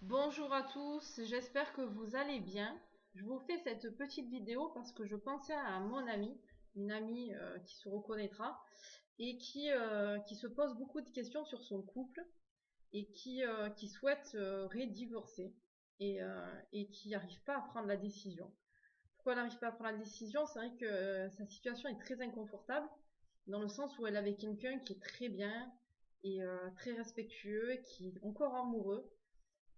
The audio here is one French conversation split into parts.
Bonjour à tous, j'espère que vous allez bien. Je vous fais cette petite vidéo parce que je pensais à mon amie, une amie qui se reconnaîtra et qui se pose beaucoup de questions sur son couple et qui souhaite redivorcer et qui n'arrive pas à prendre la décision. Pourquoi elle n'arrive pas à prendre la décision? C'est vrai que sa situation est très inconfortable dans le sens où elle est avec quelqu'un qui est très bien et très respectueux, qui est encore amoureux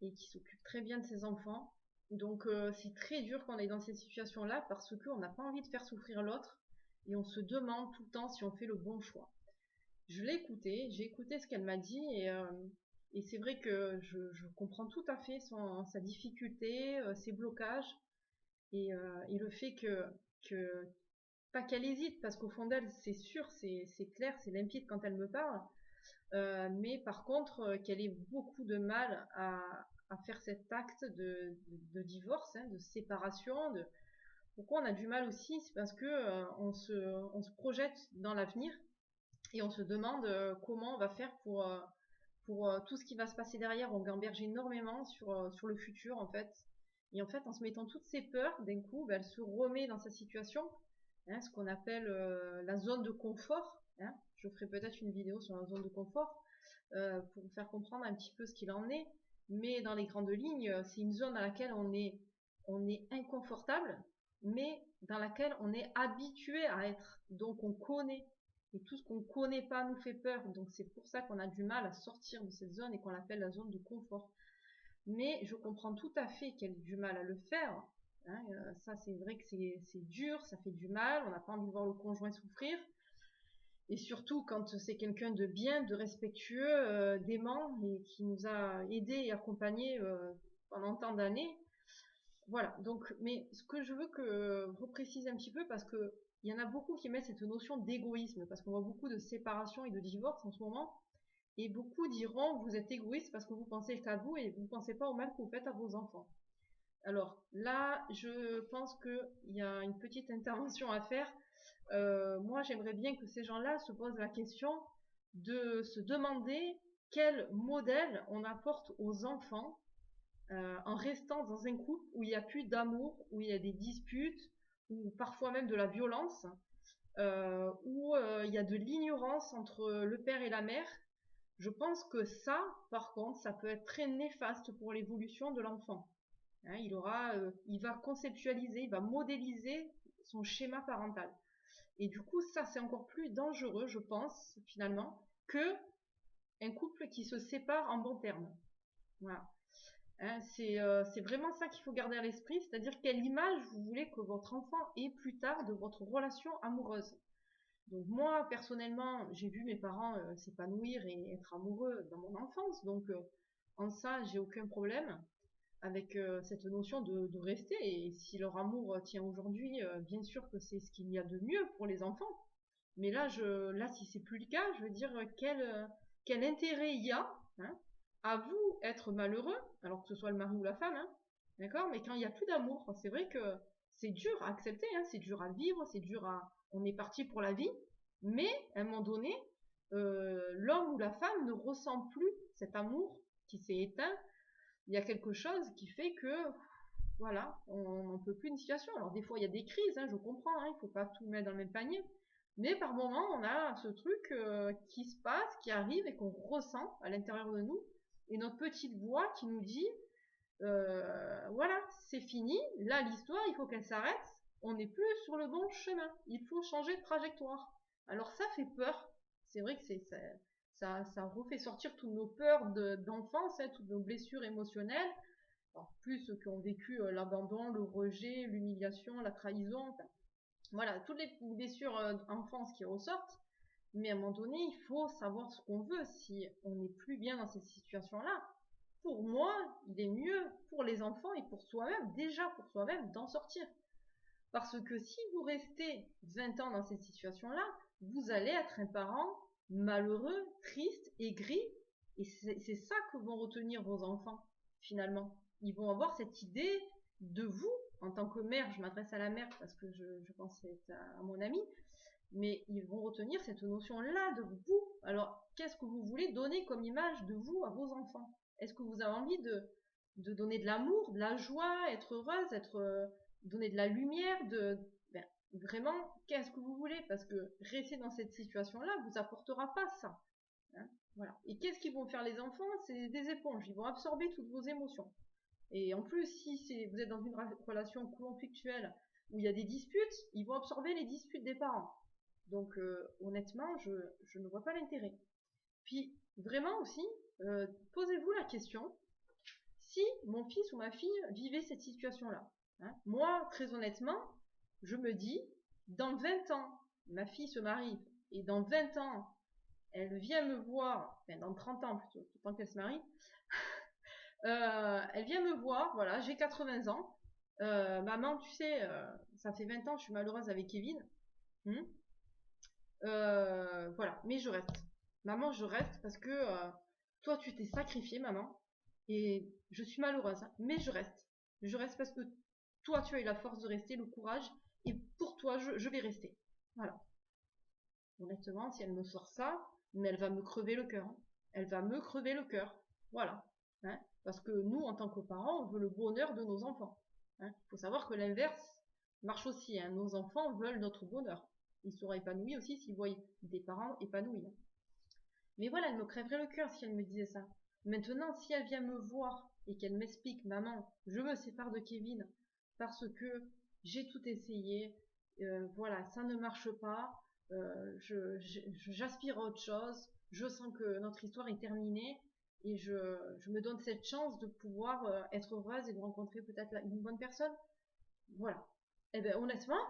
et qui s'occupe très bien de ses enfants. Donc c'est très dur quand on est dans ces situations-là parce qu'on n'a pas envie de faire souffrir l'autre et on se demande tout le temps si on fait le bon choix. Je l'ai écouté, j'ai écouté ce qu'elle m'a dit et c'est vrai que je comprends tout à fait sa difficulté, ses blocages et le fait que pas qu'elle hésite parce qu'au fond d'elle c'est sûr, c'est clair, c'est limpide quand elle me parle, mais par contre, qu'elle ait beaucoup de mal à faire cet acte de divorce, hein, de séparation. Pourquoi on a du mal aussi? C'est parce que on se projette dans l'avenir et on se demande comment on va faire pour tout ce qui va se passer derrière. On gamberge énormément sur le futur en fait. Et en fait, en se mettant toutes ces peurs, d'un coup, ben, elle se remet dans sa situation, hein, ce qu'on appelle la zone de confort. Hein. Je ferai peut-être une vidéo sur la zone de confort pour vous faire comprendre un petit peu ce qu'il en est. Mais dans les grandes lignes, c'est une zone dans laquelle on est inconfortable, mais dans laquelle on est habitué à être. Donc on connaît. Et tout ce qu'on ne connaît pas nous fait peur. Donc c'est pour ça qu'on a du mal à sortir de cette zone et qu'on l'appelle la zone de confort. Mais je comprends tout à fait qu'elle ait du mal à le faire. Hein, ça c'est vrai que c'est dur, ça fait du mal, on n'a pas envie de voir le conjoint souffrir. Et surtout quand c'est quelqu'un de bien, de respectueux, d'aimant et qui nous a aidés et accompagnés pendant tant d'années. Voilà. Donc, mais ce que je veux que vous précise un petit peu parce que il y en a beaucoup qui mettent cette notion d'égoïsme parce qu'on voit beaucoup de séparation et de divorce en ce moment. Et beaucoup diront vous êtes égoïste parce que vous pensez qu'à vous et vous ne pensez pas au mal que vous faites à vos enfants. Alors là, je pense qu'il y a une petite intervention à faire. Moi, j'aimerais bien que ces gens-là se posent la question de se demander quel modèle on apporte aux enfants en restant dans un couple où il n'y a plus d'amour, où il y a des disputes, ou parfois même de la violence, où il y a de l'ignorance entre le père et la mère. Je pense que ça, par contre, ça peut être très néfaste pour l'évolution de l'enfant. Hein, il va conceptualiser, il va modéliser son schéma parental. Et du coup, ça, c'est encore plus dangereux, je pense, finalement, que un couple qui se sépare en bons termes. Voilà. Hein, c'est vraiment ça qu'il faut garder à l'esprit, c'est-à-dire quelle image vous voulez que votre enfant ait plus tard de votre relation amoureuse. Donc moi, personnellement, j'ai vu mes parents s'épanouir et être amoureux dans mon enfance, donc en ça, j'ai aucun problème avec cette notion de rester. Et si leur amour tient aujourd'hui, bien sûr que c'est ce qu'il y a de mieux pour les enfants. Mais là, si c'est plus le cas, je veux dire, quel intérêt il y a, hein, à vous être malheureux, alors que ce soit le mari ou la femme, hein, d'accord? Mais quand il n'y a plus d'amour, c'est vrai que c'est dur à accepter, hein, c'est dur à vivre, on est parti pour la vie, mais à un moment donné, l'homme ou la femme ne ressent plus cet amour qui s'est éteint. Il y a quelque chose qui fait que, voilà, on n'en peut plus une situation. Alors des fois, il y a des crises, hein, je comprends, hein, il ne faut pas tout mettre dans le même panier. Mais par moment, on a ce truc qui se passe, qui arrive et qu'on ressent à l'intérieur de nous. Et notre petite voix qui nous dit, voilà, c'est fini, là l'histoire, il faut qu'elle s'arrête. On n'est plus sur le bon chemin. Il faut changer de trajectoire. Alors ça fait peur. C'est vrai que ça refait sortir toutes nos peurs d'enfance, hein, toutes nos blessures émotionnelles. Alors, plus ceux qui ont vécu l'abandon, le rejet, l'humiliation, la trahison, enfin, voilà, toutes les blessures d'enfance qui ressortent. Mais à un moment donné, il faut savoir ce qu'on veut si on n'est plus bien dans cette situation-là. Pour moi, il est mieux pour les enfants et pour soi-même, déjà pour soi-même, d'en sortir. Parce que si vous restez 20 ans dans cette situation-là, vous allez être un parent malheureux, triste, aigri. Et c'est ça que vont retenir vos enfants, finalement. Ils vont avoir cette idée de vous, en tant que mère, je m'adresse à la mère parce que je pense à mon ami, mais ils vont retenir cette notion-là de vous. Alors, qu'est-ce que vous voulez donner comme image de vous à vos enfants? Est-ce que vous avez envie donner de l'amour, de la joie, être heureuse, donner de la lumière, ben, vraiment, qu'est-ce que vous voulez? Parce que rester dans cette situation-là vous apportera pas ça. Hein, voilà. Et qu'est-ce qu'ils vont faire les enfants? C'est des éponges, ils vont absorber toutes vos émotions. Et en plus, si vous êtes dans une relation conflictuelle où il y a des disputes, ils vont absorber les disputes des parents. Donc honnêtement, je ne vois pas l'intérêt. Puis vraiment aussi, posez-vous la question, si mon fils ou ma fille vivait cette situation-là. Hein, moi, très honnêtement, je me dis, dans 20 ans, ma fille se marie, et dans 20 ans, elle vient me voir, enfin dans 30 ans plutôt, tant qu'elle se marie, elle vient me voir, voilà, j'ai 80 ans, maman, tu sais, ça fait 20 ans, je suis malheureuse avec Kevin, voilà, mais je reste. Maman, je reste parce que toi, tu t'es sacrifiée, maman, et je suis malheureuse, hein, mais je reste. Je reste parce que toi, tu as eu la force de rester, le courage, et pour toi, je vais rester. Voilà. Honnêtement, si elle me sort ça, mais elle va me crever le cœur. Hein. Elle va me crever le cœur. Voilà. Hein, parce que nous, en tant que parents, on veut le bonheur de nos enfants. Hein. Il faut savoir que l'inverse marche aussi. Hein. Nos enfants veulent notre bonheur. Ils seraient épanouis aussi s'ils voyaient des parents épanouis. Hein. Mais voilà, elle me crèverait le cœur si elle me disait ça. Maintenant, si elle vient me voir et qu'elle m'explique, maman, je me sépare de Kevin parce que j'ai tout essayé, voilà, ça ne marche pas, j'aspire à autre chose, je sens que notre histoire est terminée et je me donne cette chance de pouvoir être heureuse et de rencontrer peut-être une bonne personne. Voilà. Eh bien, honnêtement,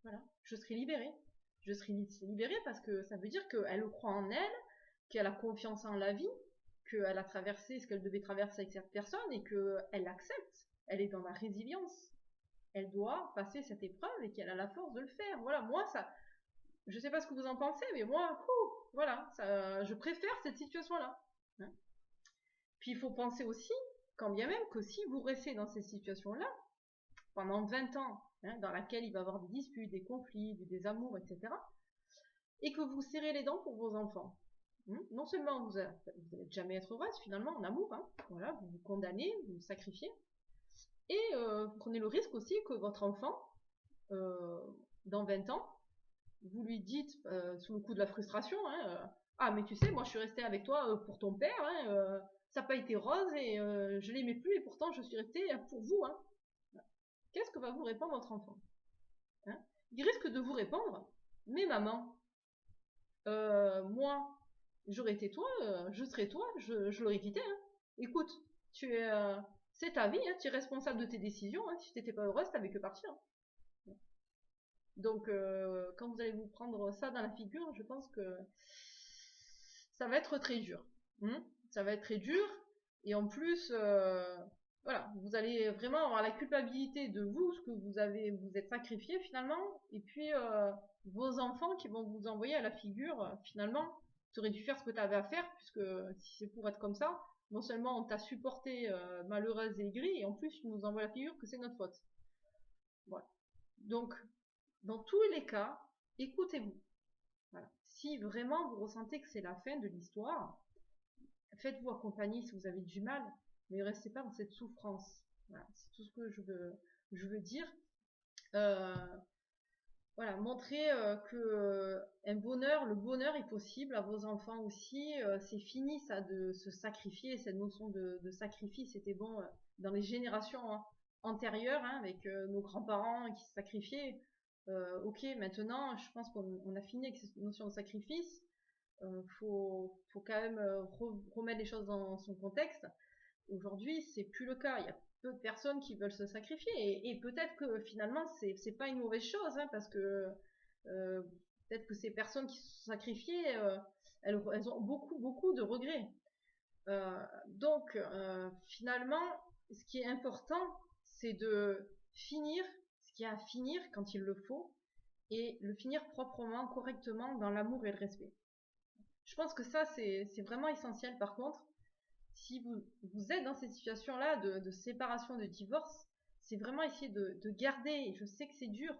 voilà, je serai libérée. Je serai libérée parce que ça veut dire qu'elle croit en elle, qu'elle a confiance en la vie, qu'elle a traversé ce qu'elle devait traverser avec cette personne et qu'elle l'accepte. Elle est dans la résilience. Elle doit passer cette épreuve et qu'elle a la force de le faire. Voilà, moi, ça, je sais pas ce que vous en pensez, mais moi, voilà, ça, je préfère cette situation-là. Hein. Puis il faut penser aussi, quand bien même que si vous restez dans cette situation-là, pendant 20 ans, hein, dans laquelle il va y avoir des disputes, des conflits, des désamours, etc., et que vous serrez les dents pour vos enfants, non seulement vous n'allez jamais être heureuse finalement en amour, hein, voilà, vous vous condamnez, vous vous sacrifiez, et vous prenez le risque aussi que votre enfant, dans 20 ans, vous lui dites, sous le coup de la frustration, hein, ah mais tu sais, moi je suis restée avec toi pour ton père, hein, ça n'a pas été rose et je l'aimais plus et pourtant je suis restée pour vous. Hein. Qu'est-ce que va vous répondre votre enfant? Hein? Il risque de vous répondre, mais maman, moi, j'aurais été toi, je serais toi, je l'aurais quitté. Hein. Écoute, c'est ta vie, hein, tu es responsable de tes décisions. Hein, si tu n'étais pas heureuse, t'avais que partir. Hein. Donc, quand vous allez vous prendre ça dans la figure, je pense que ça va être très dur. Ça va être très dur. Et en plus, voilà, vous allez vraiment avoir la culpabilité de vous, ce que vous êtes sacrifié finalement. Et puis, vos enfants qui vont vous envoyer à la figure, finalement, tu aurais dû faire ce que tu avais à faire, puisque si c'est pour être comme ça, non seulement on t'a supporté malheureuse et aigrie, et en plus tu nous envoies la figure que c'est notre faute. Voilà. Donc, dans tous les cas, écoutez-vous. Voilà. Si vraiment vous ressentez que c'est la fin de l'histoire, faites-vous accompagner si vous avez du mal, mais ne restez pas dans cette souffrance. Voilà. C'est tout ce que je veux dire. Voilà, montrer que le bonheur est possible à vos enfants aussi. C'est fini ça de se sacrifier, cette notion de sacrifice. C'était bon dans les générations antérieures, hein, avec nos grands-parents qui se sacrifiaient. Ok, maintenant, je pense qu'on a fini avec cette notion de sacrifice. Faut quand même remettre les choses dans son contexte. Aujourd'hui, c'est plus le cas. Il y a peu de personnes qui veulent se sacrifier et peut-être que finalement c'est pas une mauvaise chose, hein, parce que peut-être que ces personnes qui se sont sacrifiées, elles ont beaucoup de regrets. Donc finalement, ce qui est important, c'est de finir ce qu'il y a à finir quand il le faut et le finir proprement, correctement, dans l'amour et le respect. Je pense que ça c'est vraiment essentiel. Par contre, si vous êtes dans cette situation-là de séparation, de divorce, c'est vraiment essayer de garder, et je sais que c'est dur,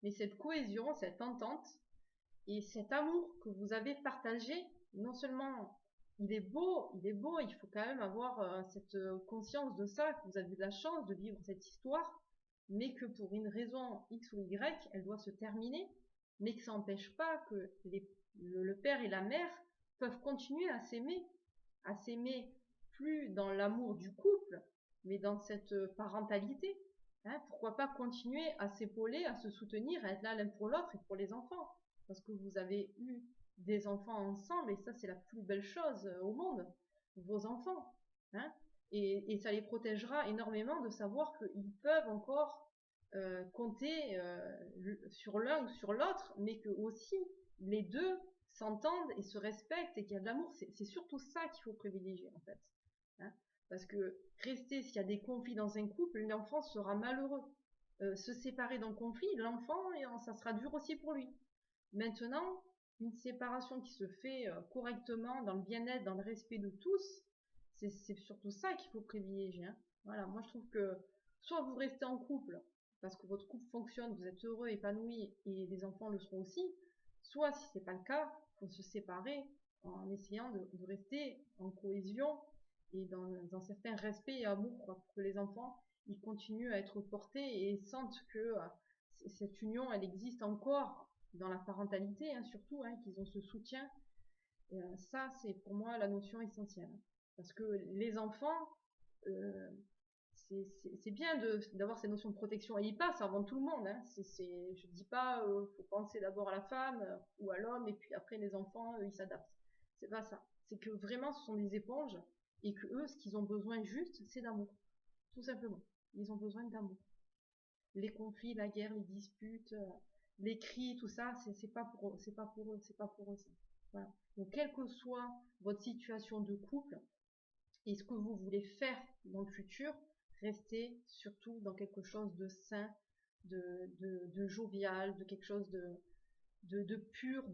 mais cette cohésion, cette entente et cet amour que vous avez partagé, non seulement il est beau, il faut quand même avoir cette conscience de ça, que vous avez de la chance de vivre cette histoire, mais que pour une raison X ou Y, elle doit se terminer, mais que ça n'empêche pas que le père et la mère peuvent continuer à s'aimer plus dans l'amour du couple, mais dans cette parentalité. Hein, pourquoi pas continuer à s'épauler, à se soutenir, à être là l'un pour l'autre et pour les enfants, parce que vous avez eu des enfants ensemble, et ça c'est la plus belle chose au monde, vos enfants. Hein, et ça les protégera énormément de savoir qu'ils peuvent encore compter sur l'un ou sur l'autre, mais que aussi les deux s'entendent et se respectent et qu'il y a de l'amour. C'est surtout ça qu'il faut privilégier en fait. Hein, parce que rester, s'il y a des conflits dans un couple, l'enfant sera malheureux. Se séparer d'un conflit, l'enfant, ça sera dur aussi pour lui. Maintenant, une séparation qui se fait correctement, dans le bien-être, dans le respect de tous, c'est surtout ça qu'il faut privilégier. Hein. Voilà, moi je trouve que soit vous restez en couple parce que votre couple fonctionne, vous êtes heureux, épanoui et les enfants le seront aussi, soit si c'est pas le cas, il faut se séparer en essayant de rester en cohésion et dans un certain respect et amour, quoi, pour que les enfants ils continuent à être portés et sentent que cette union elle existe encore dans la parentalité, hein, surtout, hein, qu'ils ont ce soutien. Et, ça, c'est pour moi la notion essentielle. Parce que les enfants, euh, c'est bien d'avoir ces notions de protection. Et ils passent avant tout le monde. Hein. Je dis pas, faut penser d'abord à la femme ou à l'homme, et puis après les enfants, ils s'adaptent. C'est pas ça. C'est que vraiment, ce sont des éponges, et que eux, ce qu'ils ont besoin juste, c'est d'amour. Tout simplement. Ils ont besoin d'amour. Les conflits, la guerre, les disputes, les cris, tout ça, c'est pas pour eux, c'est pas pour eux, c'est pas pour eux. Ça. Voilà. Donc, quelle que soit votre situation de couple et ce que vous voulez faire dans le futur, restez surtout dans quelque chose de sain, de jovial, de quelque chose de pur,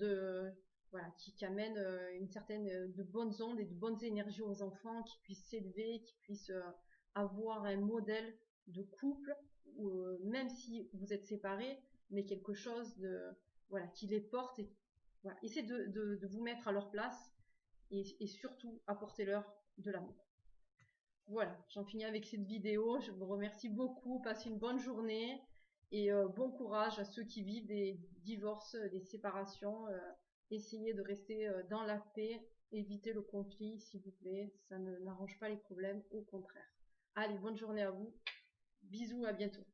voilà, qui amène une certaine de bonnes ondes et de bonnes énergies aux enfants, qui puissent s'élever, qui puissent avoir un modèle de couple, même si vous êtes séparés, mais quelque chose de voilà qui les porte. Et voilà, essayez de vous mettre à leur place et surtout apportez-leur de l'amour. Voilà, j'en finis avec cette vidéo. Je vous remercie beaucoup. Passez une bonne journée et bon courage à ceux qui vivent des divorces, des séparations. Essayez de rester dans la paix. Évitez le conflit, s'il vous plaît. Ça n'arrange pas les problèmes, au contraire. Allez, bonne journée à vous. Bisous, à bientôt.